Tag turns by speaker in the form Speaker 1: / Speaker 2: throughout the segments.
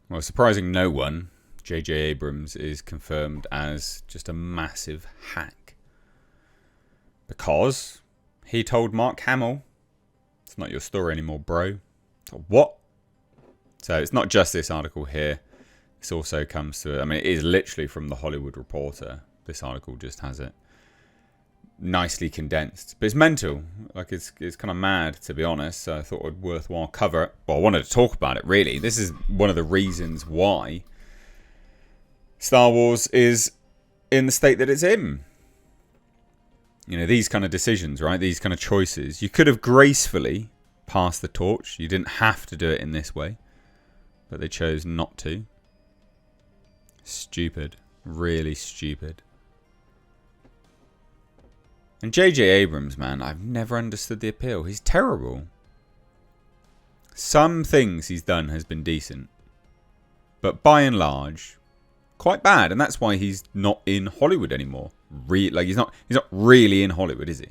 Speaker 1: Well, surprising no one, JJ Abrams is confirmed as just a massive hack. Because he told Mark Hamill, it's not your story anymore, bro. What? So it's not just this article here. This also comes to, I mean, it is literally from the Hollywood Reporter. This article just has it nicely condensed. But it's mental. Like, it's kind of mad, to be honest. So I thought it would worthwhile cover it. Well, I wanted to talk about it, really. This is one of the reasons why Star Wars is in the state that it's in. You know, these kind of decisions, right? These kind of choices. You could have gracefully passed the torch. You didn't have to do it in this way. But they chose not to. Stupid. Really stupid. And JJ Abrams, man, I've never understood the appeal. He's terrible. Some things he's done has been decent. But by and large, quite bad. And that's why he's not in Hollywood anymore. He's not really in Hollywood, is he?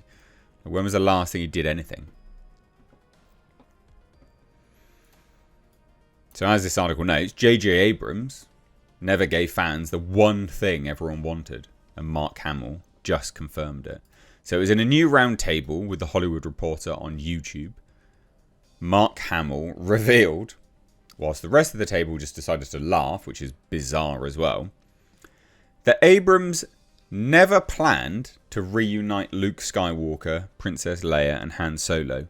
Speaker 1: When was the last thing he did anything? So as this article notes, JJ Abrams never gave fans the one thing everyone wanted. And Mark Hamill just confirmed it. So it was in a new round table with the Hollywood Reporter on YouTube. Mark Hamill revealed, whilst the rest of the table just decided to laugh, which is bizarre as well, that Abrams never planned to reunite Luke Skywalker, Princess Leia and Han Solo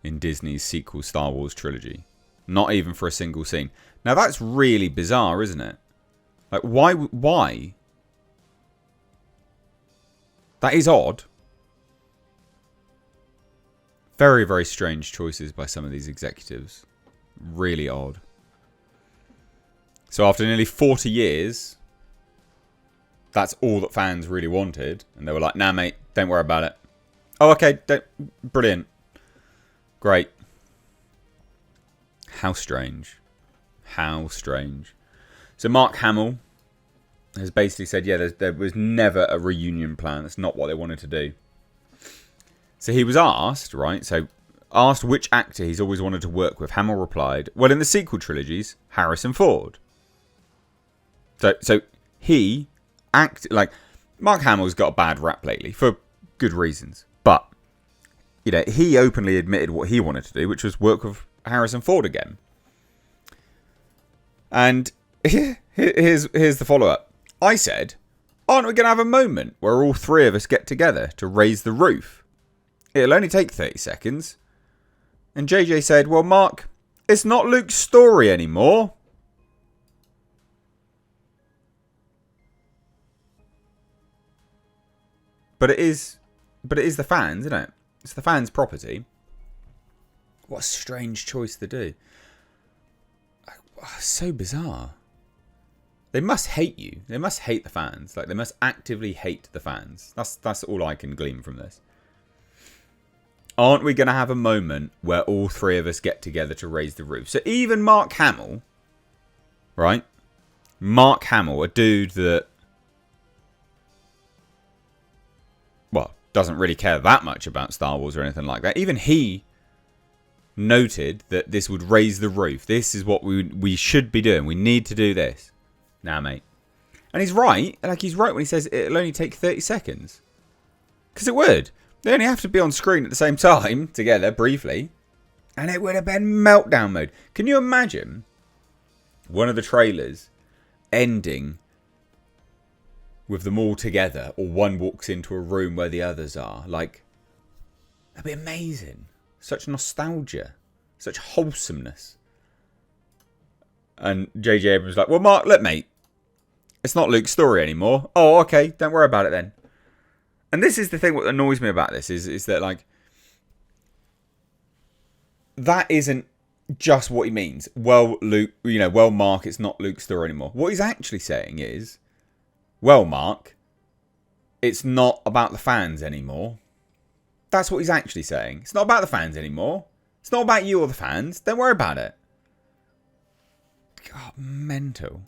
Speaker 1: in Disney's sequel Star Wars trilogy. Not even for a single scene. Now that's really bizarre, isn't it? Like, why? That is odd. Very, very strange choices by some of these executives. Really odd. So after nearly 40 years, that's all that fans really wanted. And they were like, nah, mate, don't worry about it. Oh, okay, brilliant. Great. How strange. How strange. So Mark Hamill has basically said, yeah, there was never a reunion plan. That's not what they wanted to do. So he was asked, right? So asked which actor he's always wanted to work with. Hamill replied, well, in the sequel trilogies, Harrison Ford. So he acted like Mark Hamill's got a bad rap lately for good reasons. But, you know, he openly admitted what he wanted to do, which was work with Harrison Ford again. And here's the follow-up. I said, aren't we going to have a moment where all three of us get together to raise the roof? It'll only take 30 seconds. And JJ said, well, Mark, it's not Luke's story anymore. But it is the fans, isn't it? It's the fans' property. What a strange choice to do. So bizarre. They must hate you. They must hate the fans. Like, they must actively hate the fans. That's all I can glean from this. Aren't we going to have a moment where all three of us get together to raise the roof? So even Mark Hamill, right? Mark Hamill, a dude that, well, doesn't really care that much about Star Wars or anything like that. Even he noted that this would raise the roof. This is what we should be doing. We need to do this. Nah, mate. And he's right. Like, he's right when he says it'll only take 30 seconds. Because it would. They only have to be on screen at the same time, together, briefly. And it would have been meltdown mode. Can you imagine one of the trailers ending with them all together, or one walks into a room where the others are? Like, that'd be amazing. Such nostalgia. Such wholesomeness. And JJ Abrams was like, well, Mark, look, mate. It's not Luke's story anymore. Oh, okay. Don't worry about it then. And this is the thing what annoys me about this is that, like, that isn't just what he means. Well, Luke, you know, well, Mark, it's not Luke's story anymore. What he's actually saying is, well, Mark, it's not about the fans anymore. That's what he's actually saying. It's not about the fans anymore. It's not about you or the fans. Don't worry about it. God, mental.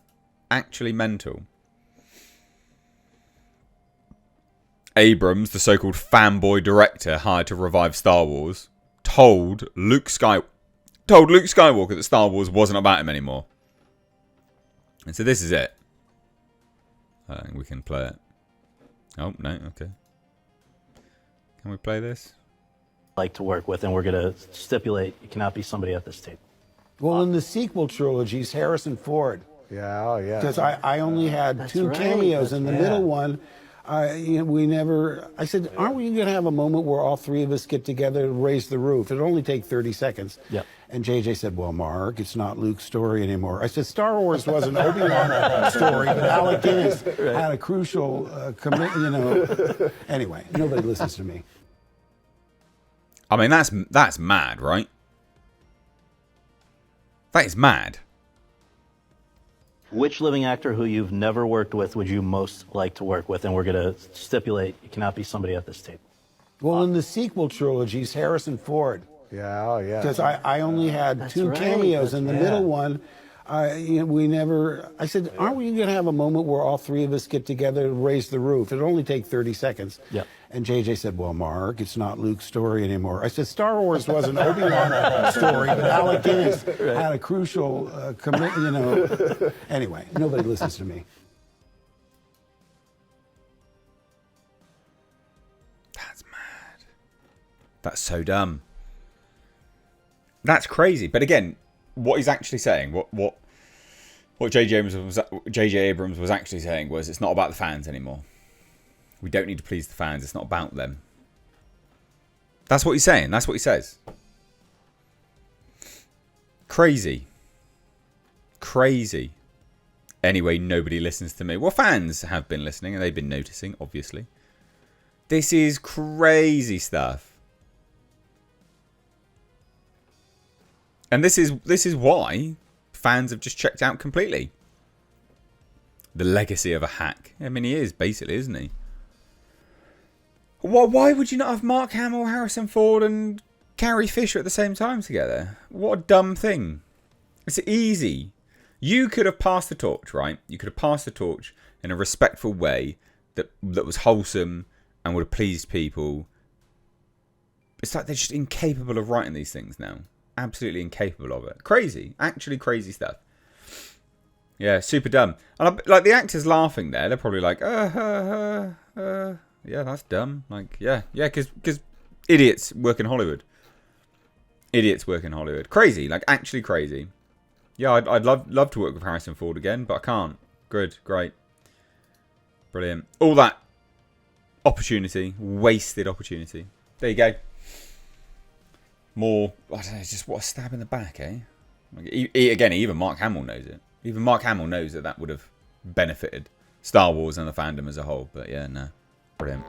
Speaker 1: Actually mental. Abrams, the so-called fanboy director hired to revive Star Wars, told Luke Skywalker that Star Wars wasn't about him anymore. And so this is it. I think we can play it. Oh, no, okay. Can we play this?
Speaker 2: Like to work with, and we're going to stipulate you cannot be somebody at this table.
Speaker 3: Well, in the sequel trilogies, Harrison Ford.
Speaker 4: Yeah, oh yeah.
Speaker 3: Because I only had two cameos. In the middle one, we never... I said, aren't we going to have a moment where all three of us get together and raise the roof? It'll only take 30 seconds.
Speaker 2: Yep.
Speaker 3: And JJ said, well, Mark, it's not Luke's story anymore. I said, Star Wars was an Obi-Wan story, but Alec Guinness had a crucial commitment, Anyway, nobody listens to me.
Speaker 1: I mean, that's mad, right? That is mad.
Speaker 2: Which living actor who you've never worked with would you most like to work with? And we're going to stipulate you cannot be somebody at this table.
Speaker 3: Well, in the sequel trilogies, Harrison Ford.
Speaker 4: Yeah, oh yeah.
Speaker 3: Because I only had two cameos. In the middle one, we never... I said, aren't we going to have a moment where all three of us get together and raise the roof? It'll only take 30 seconds.
Speaker 2: Yep.
Speaker 3: And JJ said, well, Mark, it's not Luke's story anymore. I said, Star Wars was an Obi-Wan story, but Alec Guinness had a crucial commitment, Anyway, nobody listens to me.
Speaker 1: That's mad. That's so dumb. That's crazy. But again, what he's actually saying, what JJ Abrams was actually saying was, it's not about the fans anymore. We don't need to please the fans. It's not about them. That's what he's saying. That's what he says. Crazy. Crazy. Anyway, nobody listens to me. Well, fans have been listening and they've been noticing, obviously. This is crazy stuff. And this is why fans have just checked out completely. The legacy of a hack. I mean, he is, basically, isn't he? Why would you not have Mark Hamill, Harrison Ford, and Carrie Fisher at the same time together? What a dumb thing. It's easy. You could have passed the torch, right? You could have passed the torch in a respectful way that was wholesome and would have pleased people. It's like they're just incapable of writing these things now. Absolutely incapable of it. Crazy. Actually crazy stuff. Yeah, super dumb. And like the actors laughing there, they're probably like, yeah, that's dumb. Like, yeah, because idiots work in Hollywood. Idiots work in Hollywood. Crazy, like actually crazy. Yeah, I'd love to work with Harrison Ford again, but I can't. Good, great, brilliant. All that opportunity, wasted opportunity. There you go. More, I don't know, just what a stab in the back, eh? Like, again, even Mark Hamill knows it. Even Mark Hamill knows that would have benefited Star Wars and the fandom as a whole. But yeah, no. Brilliant.